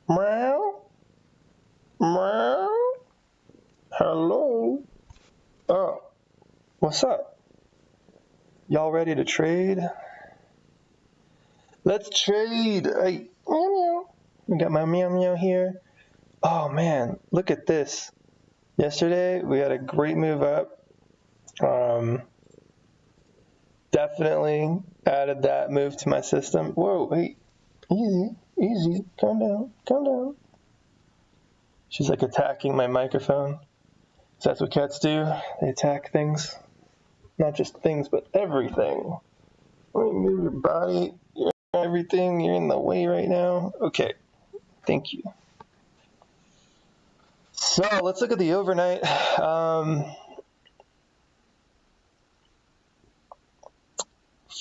Meow. Meow. Hello. Oh, what's up? Y'all ready to trade? Let's trade. Hey, meow meow. We got my meow meow here. Oh man, look at this. Yesterday we had a great move up. Definitely added that move to my system. Whoa, wait, easy, calm down. She's like attacking my microphone. So that's what cats do. They attack things. Not just things, but everything. Let me move your body. You're everything. You're in the way right now. Okay, thank you. So let's look at the overnight.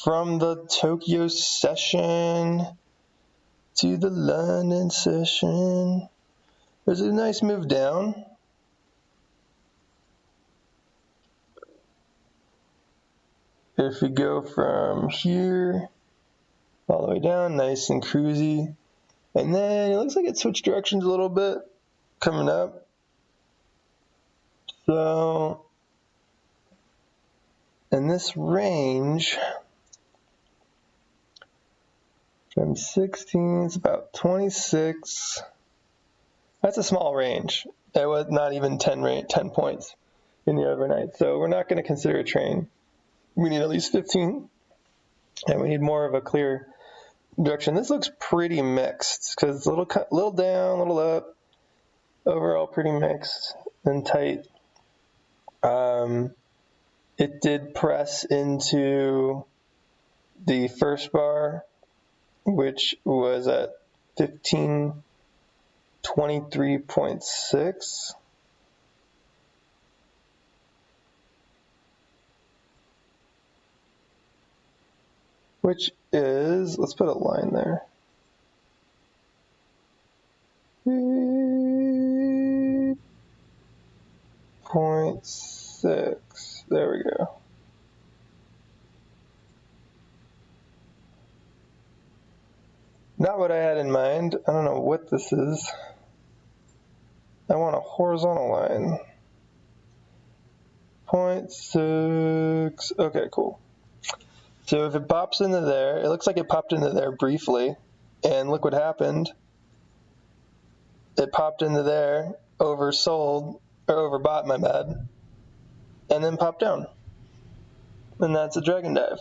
From the Tokyo session to the London session, there's a nice move down. If we go from here all the way down, nice and cruisy. And then it looks like it switched directions a little bit coming up. So in this range, from 16, it's about 26. That's a small range. It was not even 10 points in the overnight. So we're not going to consider a train. We need at least 15, and we need more of a clear direction. This looks pretty mixed because it's a little down, a little up. Overall, pretty mixed and tight. It did press into the first bar, which was at 1523.6. Which is, let's put a line there. 0.6. There we go. Not what I had in mind. I don't know what this is. I want a horizontal line. 0.6. Okay, cool. So if it pops into there, it looks like it popped into there briefly, and look what happened. It popped into there, oversold, or overbought, my bad, and then popped down. And that's a dragon dive.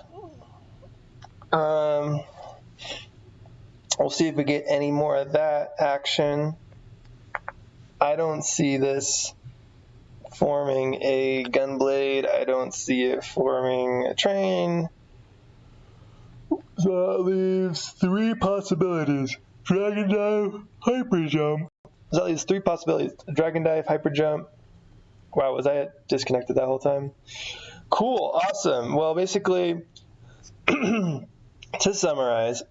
We'll see if we get any more of that action. I don't see this forming a gun blade. I don't see it forming a train. So that leaves 3 possibilities. Dragon dive, hyper jump. So that leaves 3 possibilities. Dragon dive, hyper jump. Wow, was I disconnected that whole time? Cool, awesome. Well, basically, to summarize,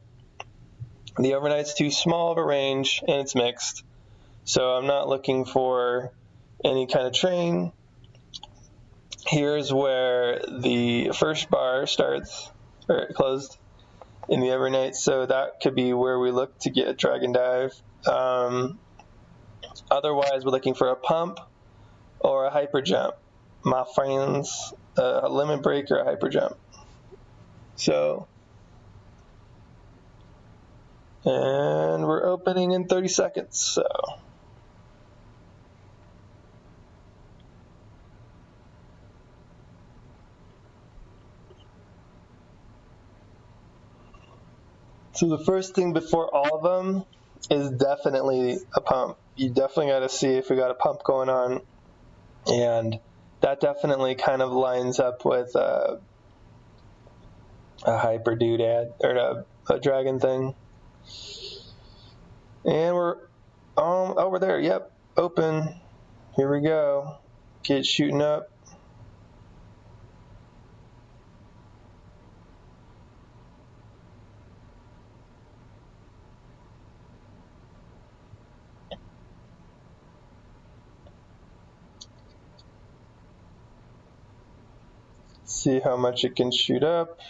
the overnight's too small of a range and it's mixed. So I'm not looking for any kind of train. Here's where the first bar starts, or closed in the overnight. So that could be where we look to get a dragon dive. Otherwise, we're looking for a pump or a hyper jump. My friends, a limit break or a hyper jump. So, and we're opening in 30 seconds. So. So the first thing before all of them is definitely a pump. You definitely got to see if we got a pump going on, and that definitely kind of lines up with a hyper doodad or a dragon thing. And we're over there. Yep, open. Here we go. Get shooting up. See how much it can shoot up.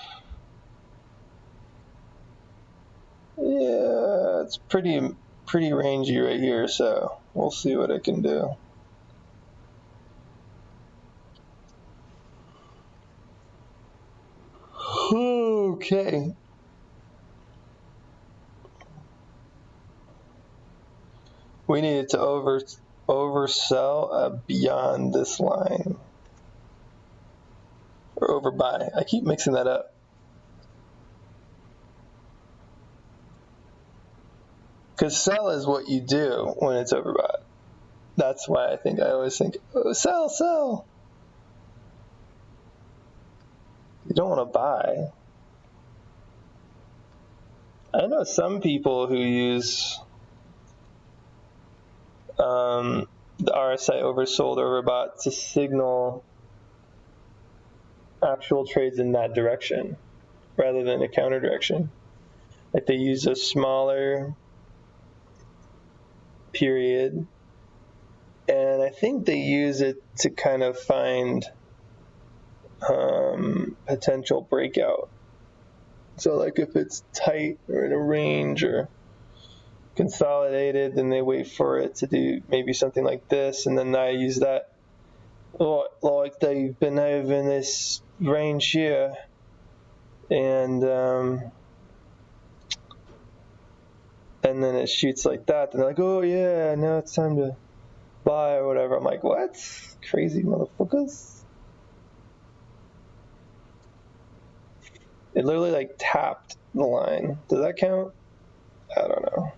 Yeah, it's pretty pretty rangy right here, so we'll see what it can do. Okay. We needed to oversell beyond this line. Or overbuy. I keep mixing that up. Because sell is what you do when it's overbought. That's why I always think, oh, sell. You don't want to buy. I know some people who use the RSI oversold, overbought to signal actual trades in that direction rather than a counter direction. Like they use a smaller period, and I think they use it to kind of find potential breakout. So like if it's tight or in a range or consolidated, then they wait for it to do maybe something like this, and then I use that like they've been over in this range here, and then it shoots like that, and they're like, oh yeah, now it's time to buy or whatever. I'm like, what? Crazy motherfuckers. It literally like tapped the line. Does that count? I don't know.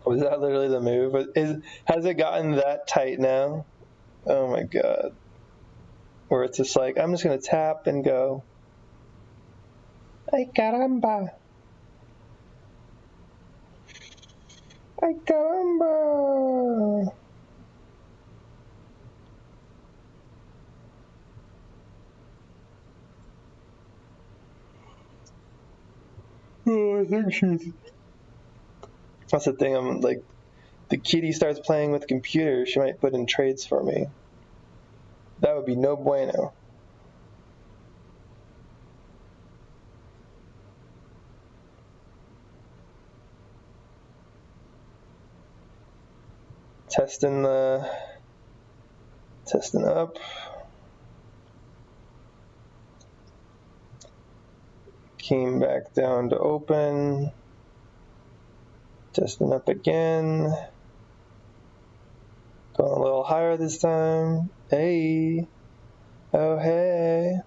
Was that literally the move? Has it gotten that tight now? Oh my god. Where it's just like, I'm just going to tap and go. Ay caramba. Ay caramba. Oh, I think she's... That's the thing, I'm like, the kitty starts playing with the computer, she might put in trades for me. That would be no bueno. Testing up. Came back down to open. Testing up again. Going a little higher this time. Hey. Oh, hey.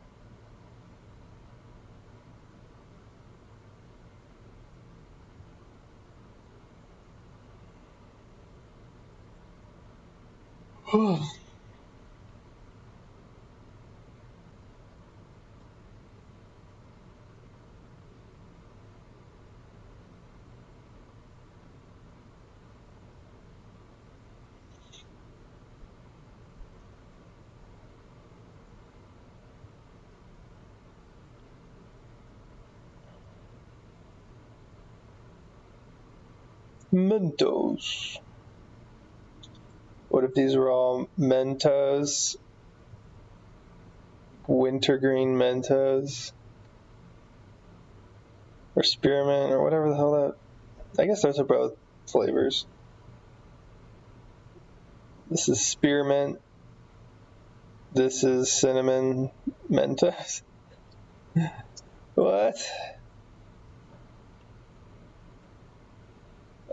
Mentos. What if these were all Mentos? Wintergreen Mentos? Or spearmint, or whatever the hell that... I guess those are both flavors. This is spearmint. This is cinnamon Mentos. What?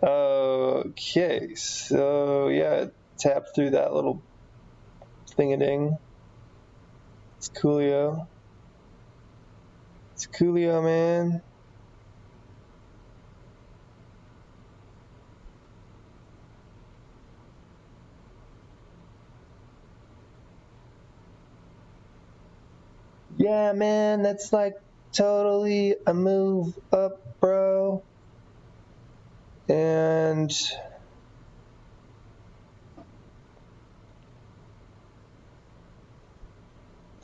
Okay, so yeah, tap through that little thing-a-ding. It's coolio. It's coolio, man. Yeah, man, that's like totally a move up, bro. And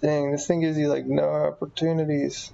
dang, this thing gives you like no opportunities.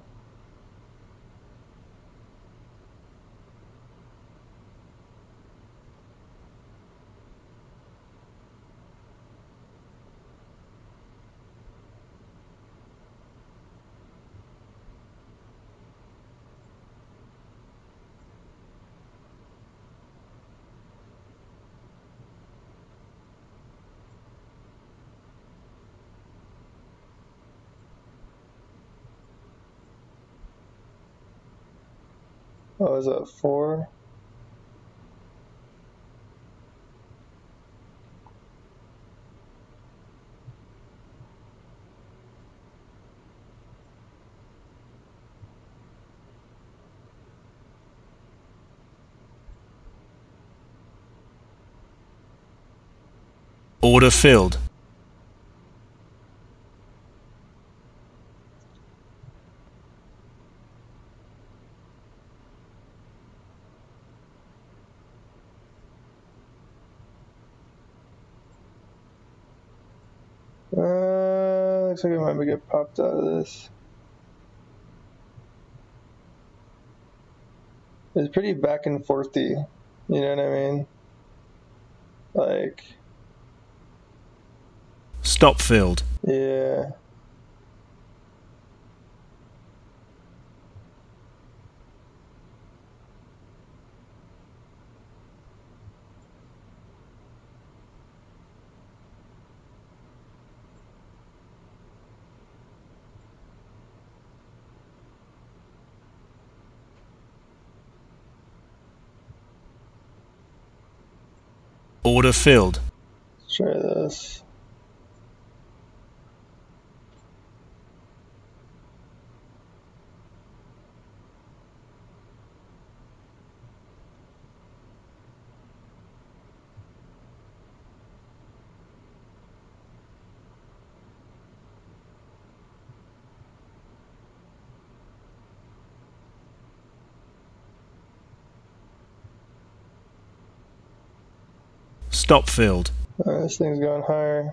Oh, is that 4? Order filled. Looks like I might get popped out of this. It's pretty back and forthy. You know what I mean? Like, Stop filled. yeah. Order filled. Let's try this. Stop filled. This thing's going higher.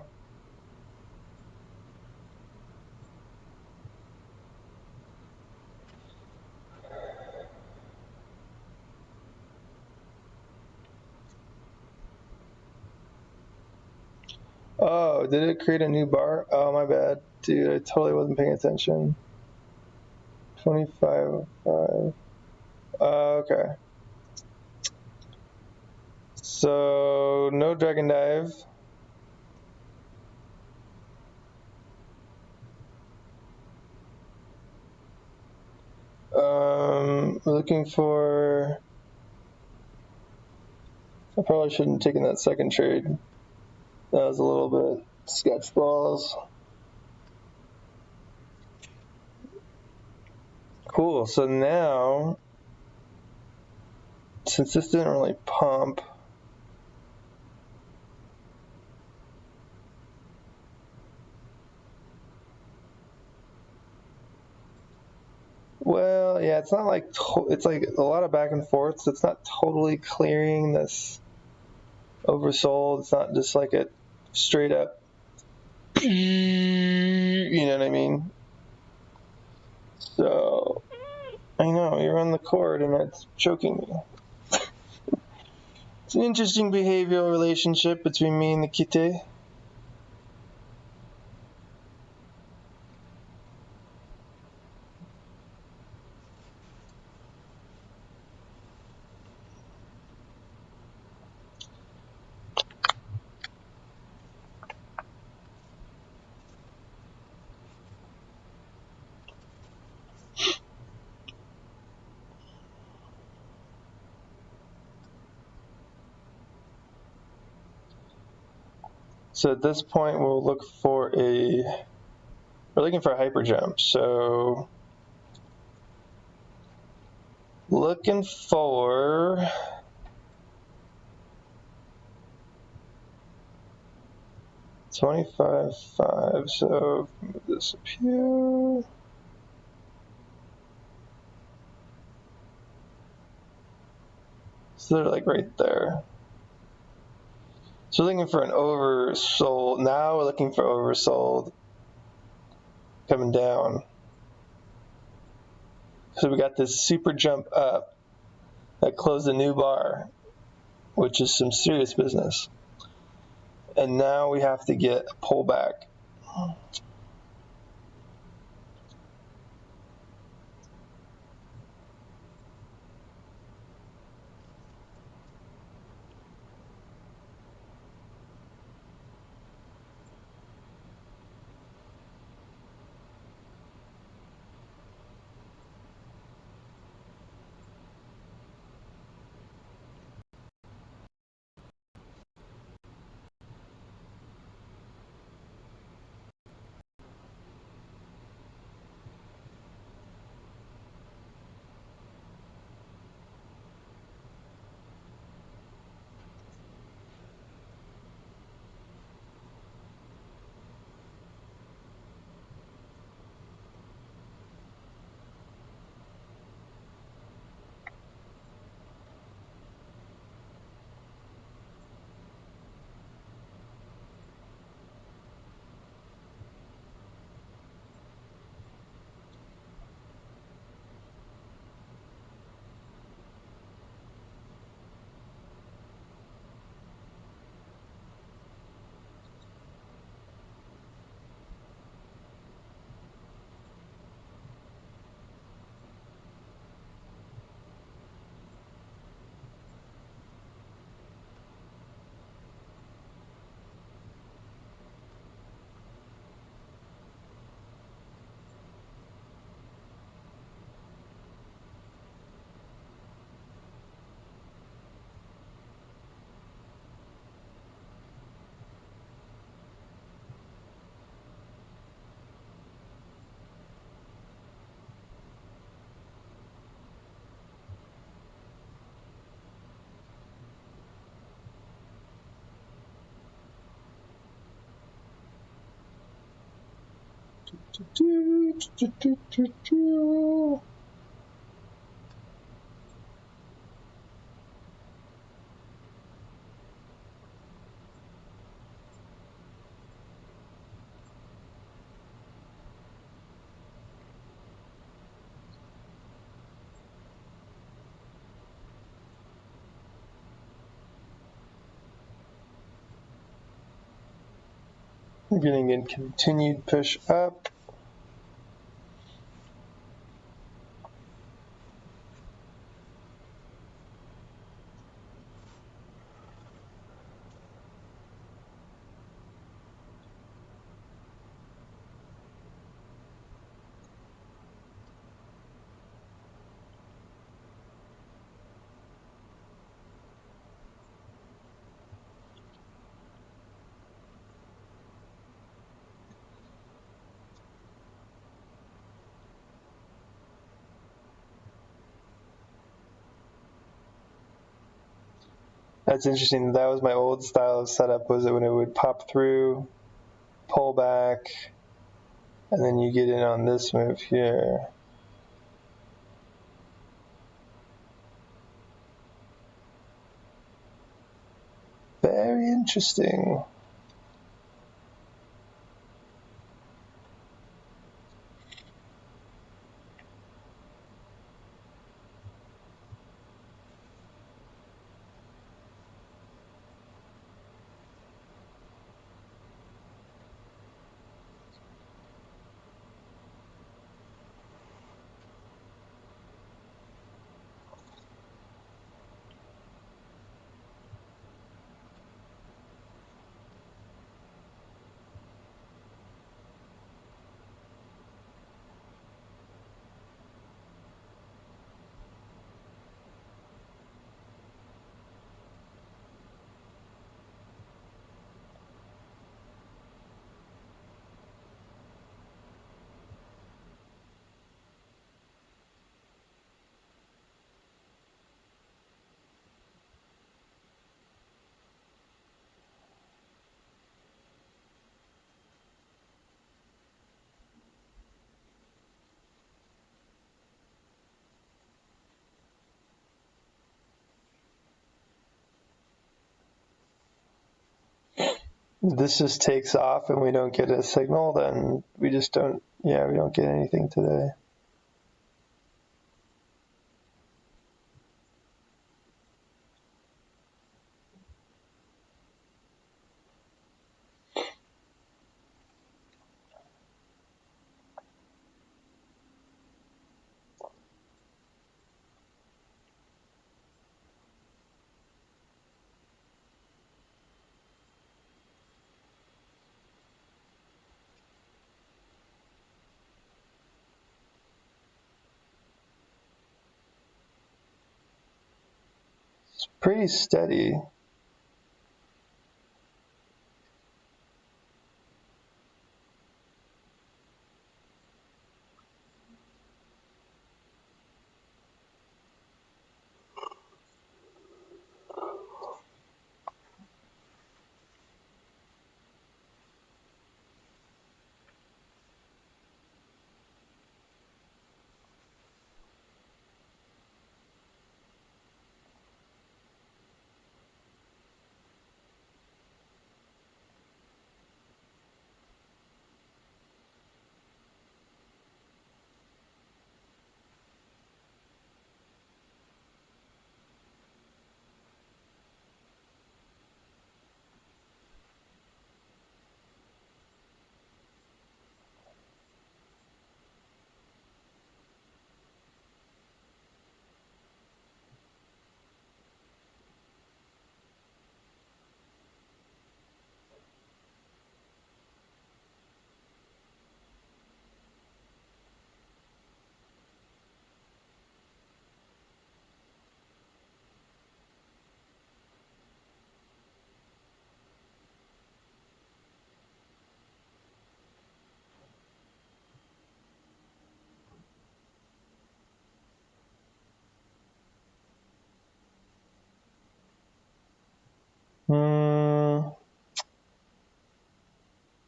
Oh, did it create a new bar? Oh, my bad. Dude, I totally wasn't paying attention. 25.5. Okay. So, no Dragon Dive. We're looking for... I probably shouldn't have taken that second trade. That was a little bit sketch balls. Cool, so now, since this didn't really pump, well, yeah, it's not like, it's like a lot of back and forth, so it's not totally clearing this oversold. It's not just like a straight up, you know what I mean? So, I know, you're on the cord and it's choking me. It's an interesting behavioral relationship between me and the kitty. So at this point, we're looking for a hyper jump. So looking for 25.5. So move this up here. So they're like right there. So we're looking for an oversold. Now we're looking for oversold coming down. So we got this super jump up that closed a new bar, which is some serious business. And now we have to get a pullback. We're getting a continued push up. That's interesting. That was my old style of setup, was it when it would pop through, pull back, and then you get in on this move here. Very interesting. this just takes off and we don't get a signal, then we just don't, we don't get anything today. It's pretty steady.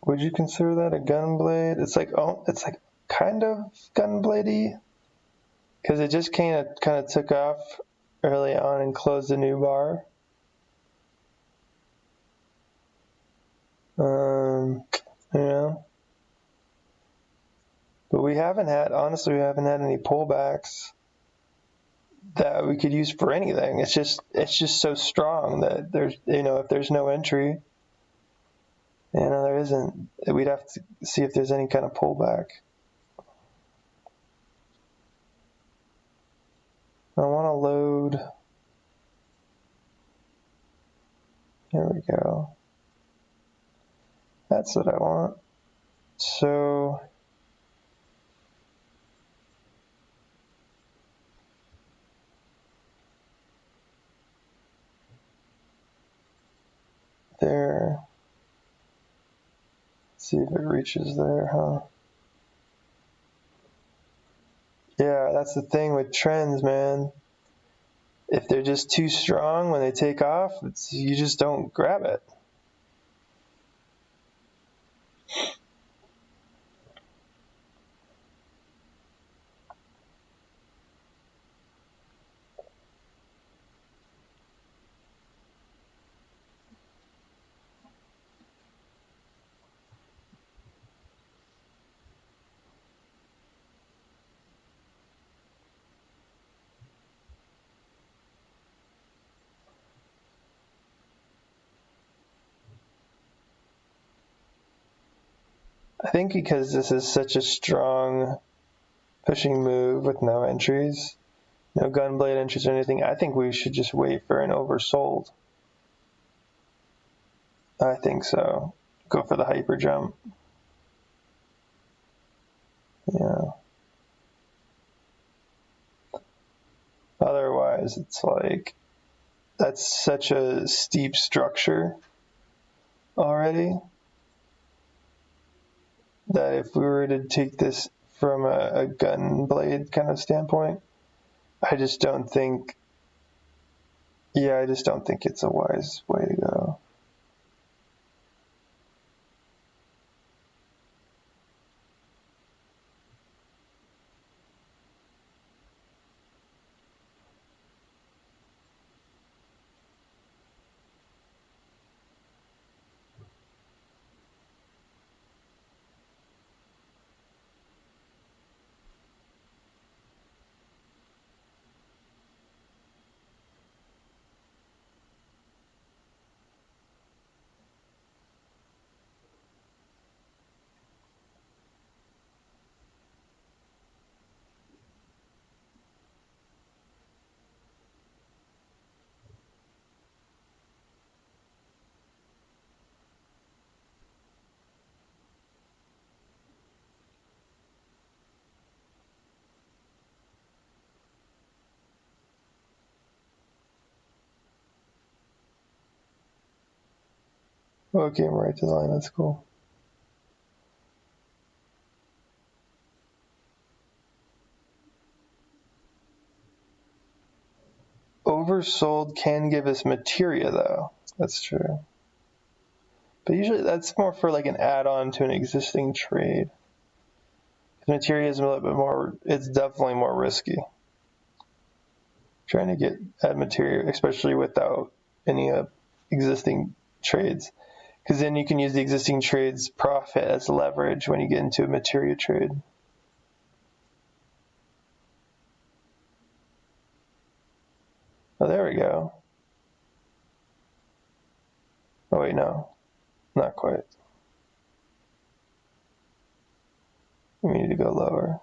Would you consider that a gun blade? It's like kind of gun bladey, because it just kind of took off early on and closed a new bar. But we haven't had any pullbacks that we could use for anything. It's just so strong that there's, if there's no entry, there isn't, we'd have to see if there's any kind of pullback. I want to load. Here we go. That's what I want. So there. Let's see if it reaches there, huh? Yeah, that's the thing with trends, man. If they're just too strong when they take off, you just don't grab it. I think because this is such a strong pushing move with no entries, no gun blade entries or anything, I think we should just wait for an oversold. I think so. Go for the hyper jump. Yeah. Otherwise, it's like, that's such a steep structure already that if we were to take this from a gun blade kind of standpoint, I just don't think it's a wise way to go. Oh, it came right to the line. That's cool. Oversold can give us materia, though. That's true. But usually that's more for like an add-on to an existing trade. Materia is a little bit more, it's definitely more risky. Trying to add materia, especially without any existing trades. Because then you can use the existing trade's profit as leverage when you get into a materia trade. Oh, there we go. Oh, wait, no. Not quite. We need to go lower.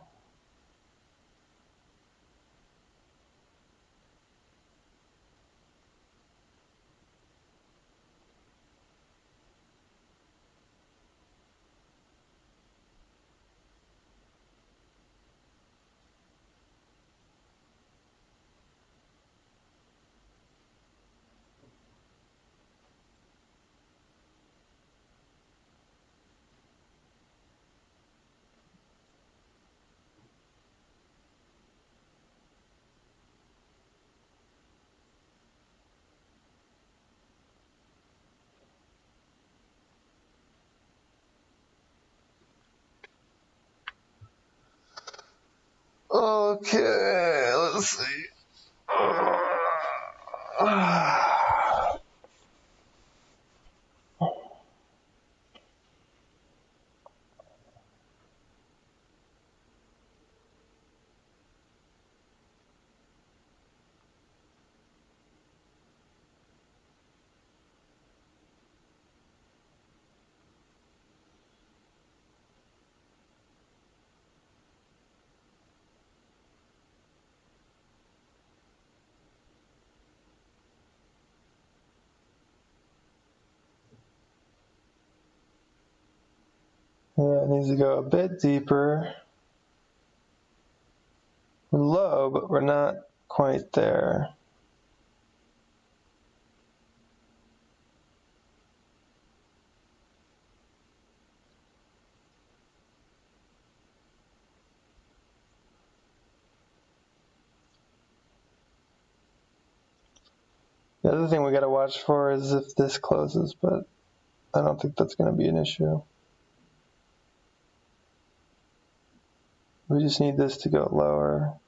Okay, let's see. Yeah, it needs to go a bit deeper. We're low, but we're not quite there. The other thing we got to watch for is if this closes, but I don't think that's going to be an issue. We just need this to go lower.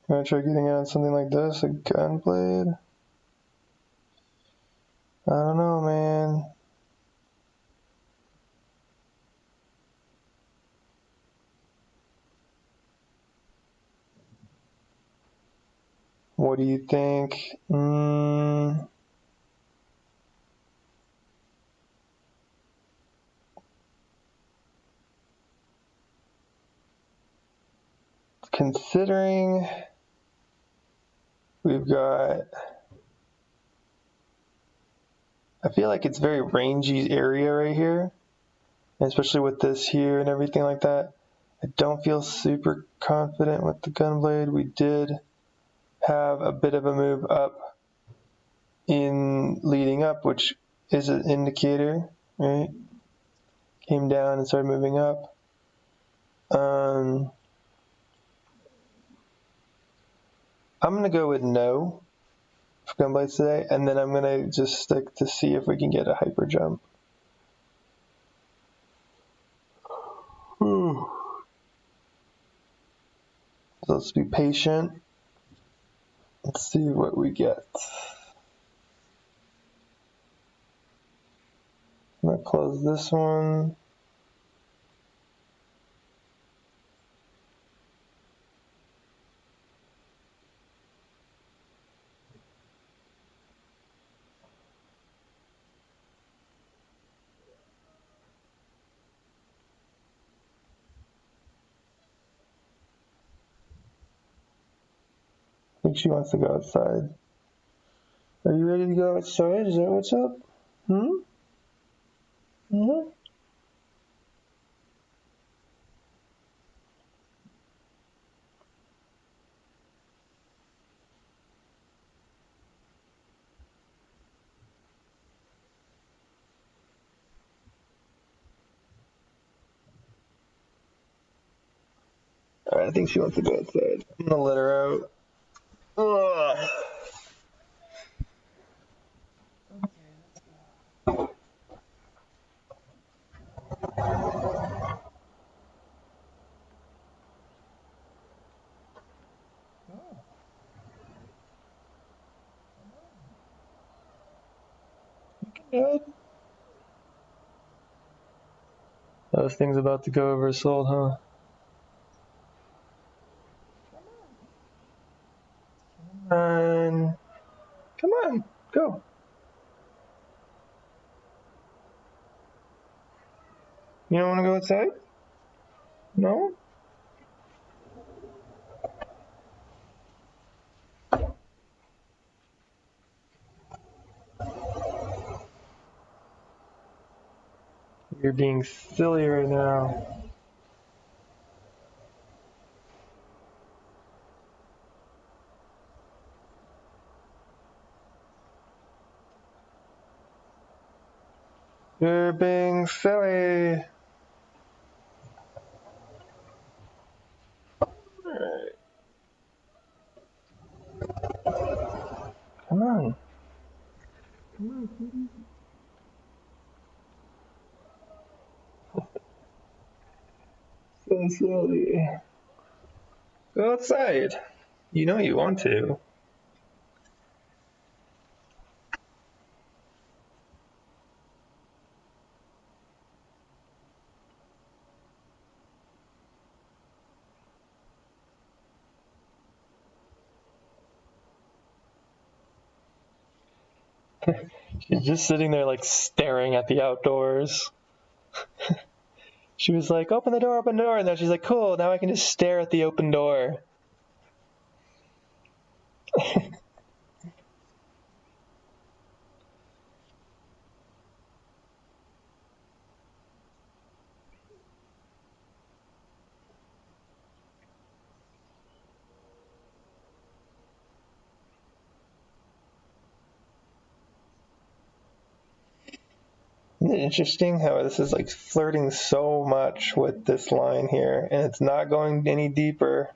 I'm going to try getting on something like this, a gun blade. I don't know, man. What do you think? Considering we've got, I feel like it's very rangy area right here, especially with this here and everything like that. I don't feel super confident with the gun blade. We did have a bit of a move up in leading up, which is an indicator, right? Came down and started moving up. I'm going to go with no for gun blades today, and then I'm going to just stick to see if we can get a hyper jump. So let's be patient. Let's see what we get. I'm going to close this one. think she wants to go outside. Are you ready to go outside? Is that what's up? Hmm? Mm-hmm. Alright, I think she wants to go outside. I'm gonna let her out. Ugh. Good. Those things about to go oversold, huh? Come on, go. You don't want to go outside? No? You're being silly right now. You're being silly. Alright. Come on. So silly. Go outside. You know you want to. She's just sitting there like staring at the outdoors. She was like, open the door, and now she's like, cool, now I can just stare at the open door. Isn't it interesting how this is like flirting so much with this line here, and it's not going any deeper?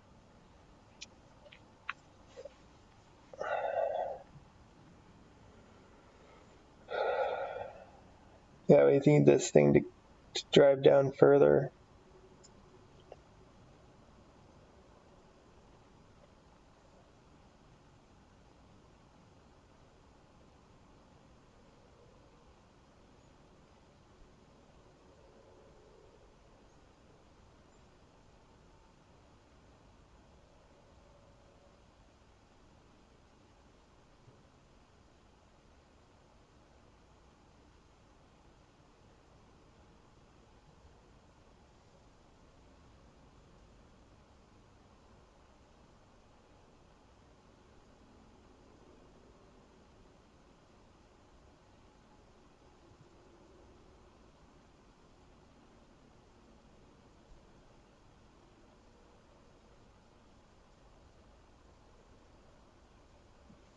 Yeah, we need this thing to drive down further.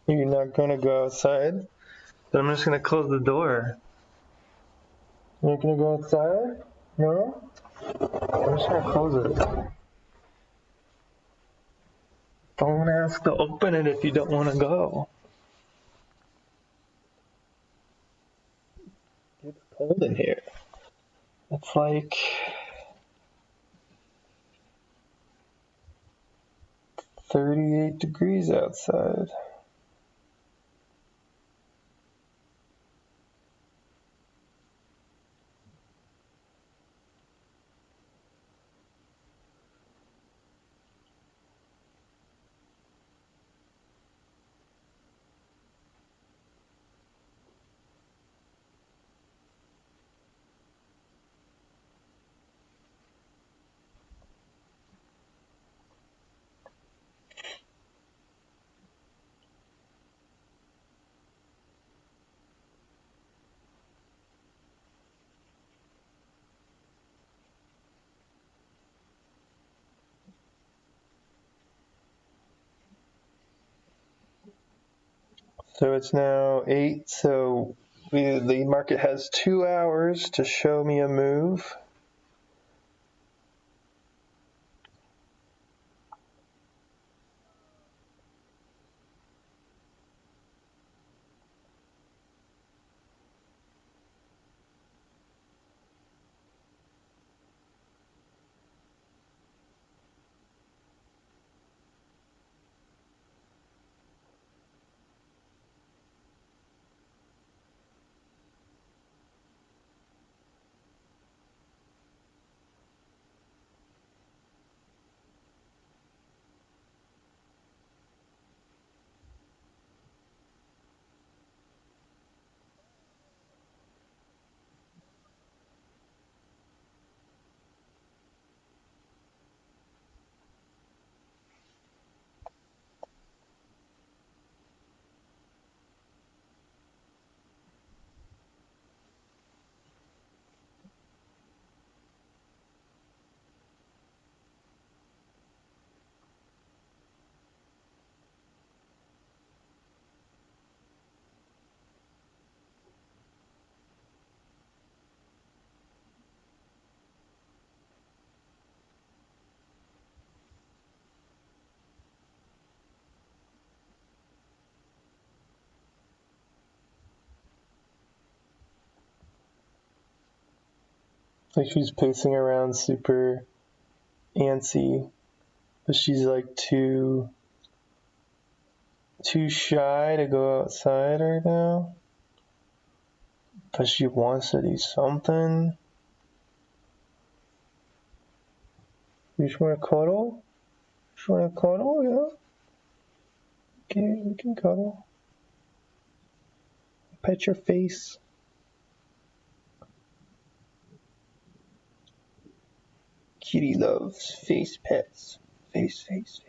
You're not going to go outside? Then I'm just going to close the door. You're not going to go outside? No? I'm just going to close it. Don't ask to open it if you don't want to go. It's cold in here. It's like 38 degrees outside. So it's now 8, so the market has 2 hours to show me a move. Like she's pacing around super antsy, but she's like too shy to go outside right now. But she wants to do something. You just want to cuddle? Just want to cuddle, yeah? Okay, we can cuddle. Pet your face. Kitty loves face pets. Face, face, face.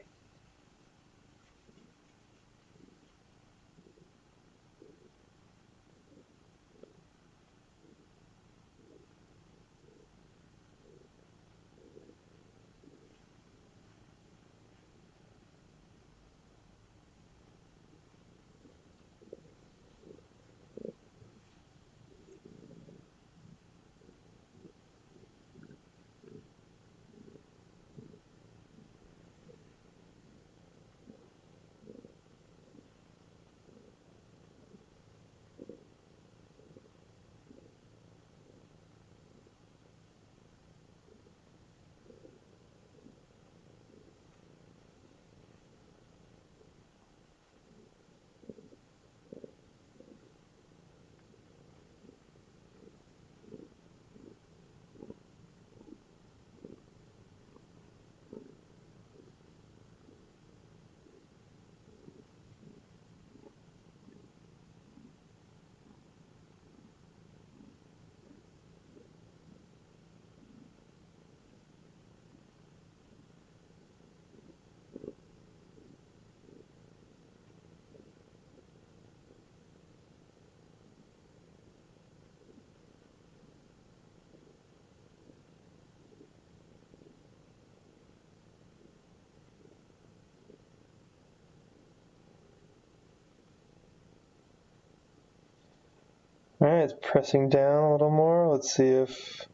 Alright, it's pressing down a little more. Let's see if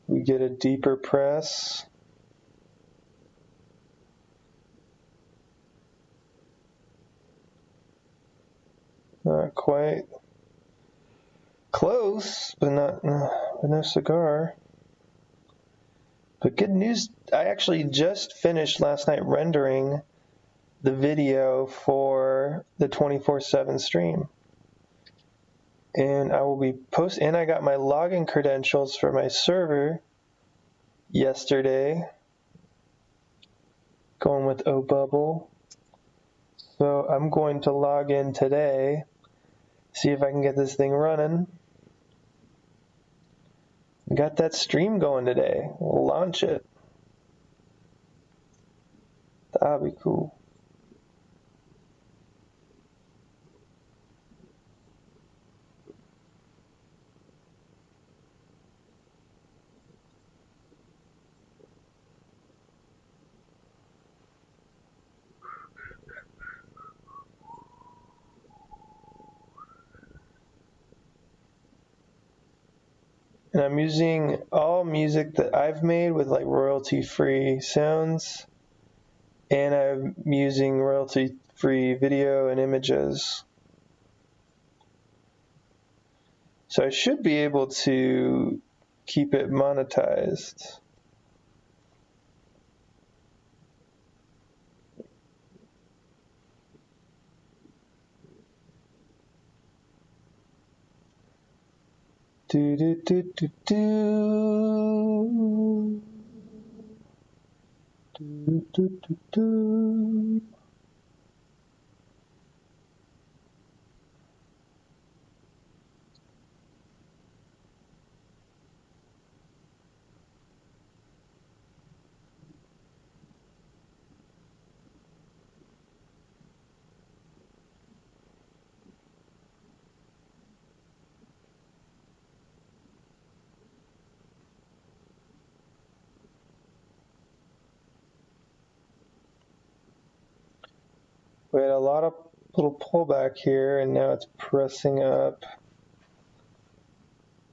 we get a deeper press. Not quite. Close, but no cigar. But good news, I actually just finished last night rendering the video for the 24/7 stream. And I will be and I got my login credentials for my server yesterday, going with OBubble. So I'm going to log in today, see if I can get this thing running. Got that stream going today. We'll launch it. That'll be cool. And I'm using all music that I've made with like royalty-free sounds, and I'm using royalty-free video and images. So I should be able to keep it monetized. Do do do do do. Do do do do. We had a lot of little pullback here, and now it's pressing up.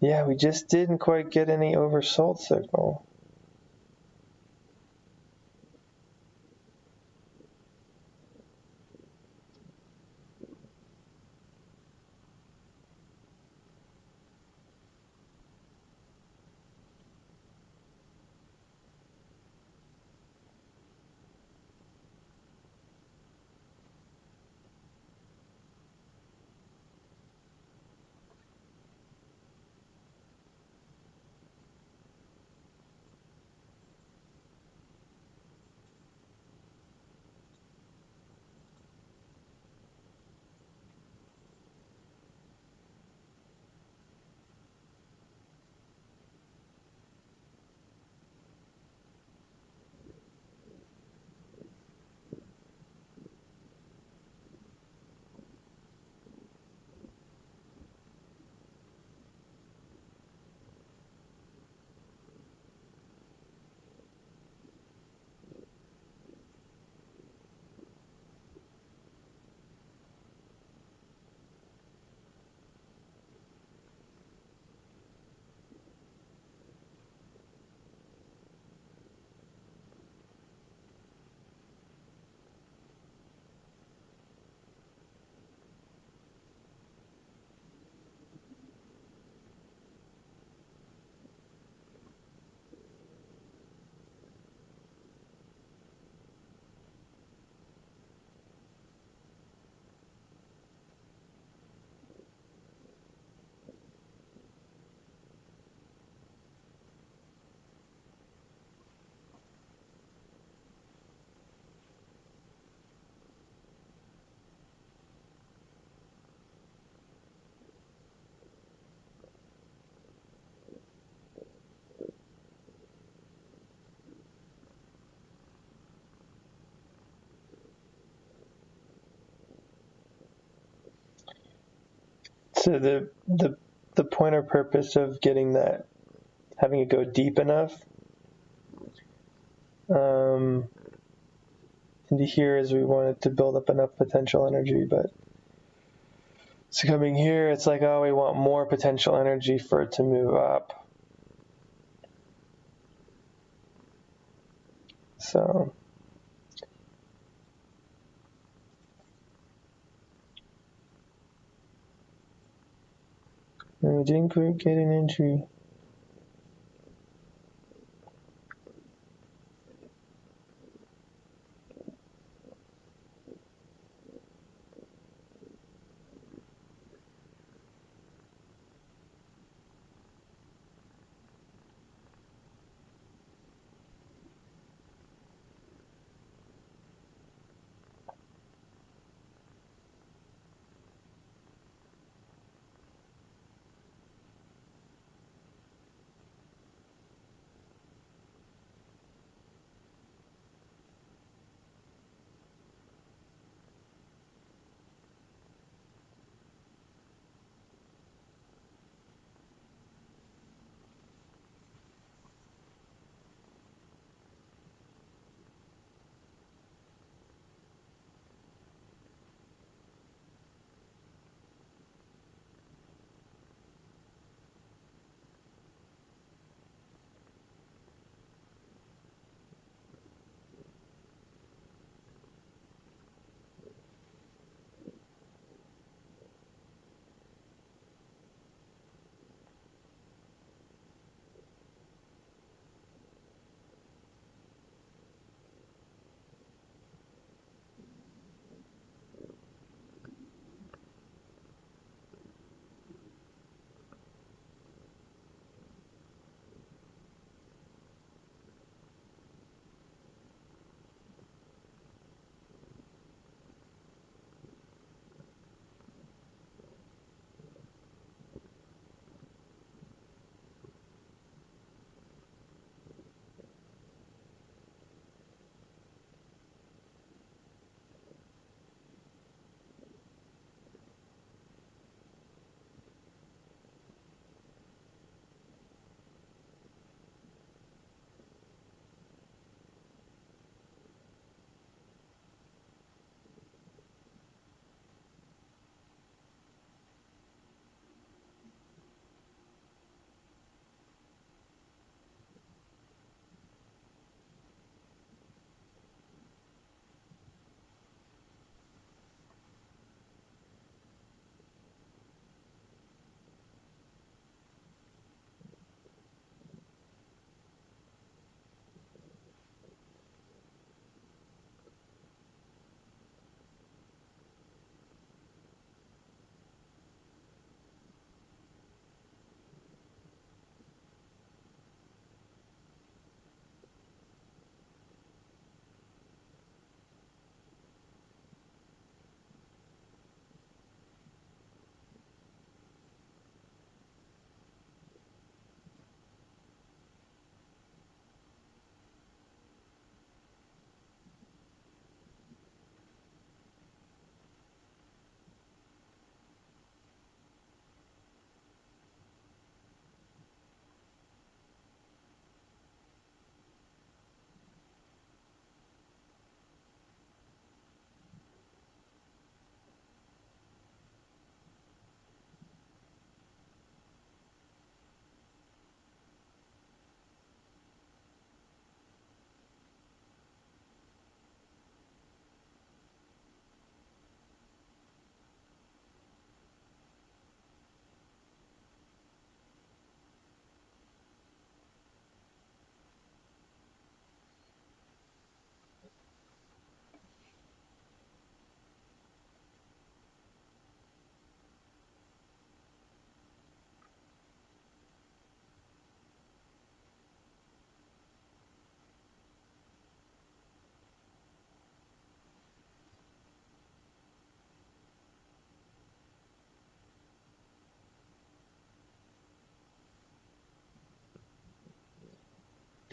Yeah, we just didn't quite get any oversold signal. So the point or purpose of getting that, having it go deep enough into here is we wanted to build up enough potential energy, but so coming here, it's like, oh, we want more potential energy for it to move up. So and we didn't quite get an entry.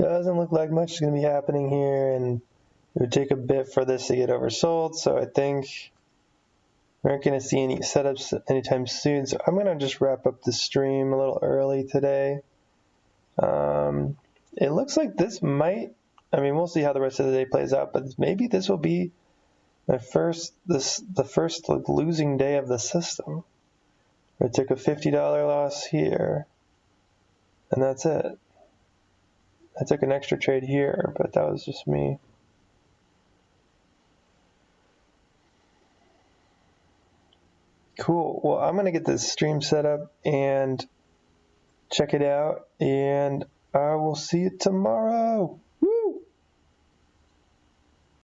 Doesn't look like much is going to be happening here, and it would take a bit for this to get oversold, so I think we aren't going to see any setups anytime soon. So I'm going to just wrap up the stream a little early today. It looks like this might, I mean, we'll see how the rest of the day plays out, but maybe this will be the first like, losing day of the system. I took a $50 loss here, and that's it. I took an extra trade here, but that was just me. Cool. Well, I'm going to get this stream set up and check it out, and I will see you tomorrow.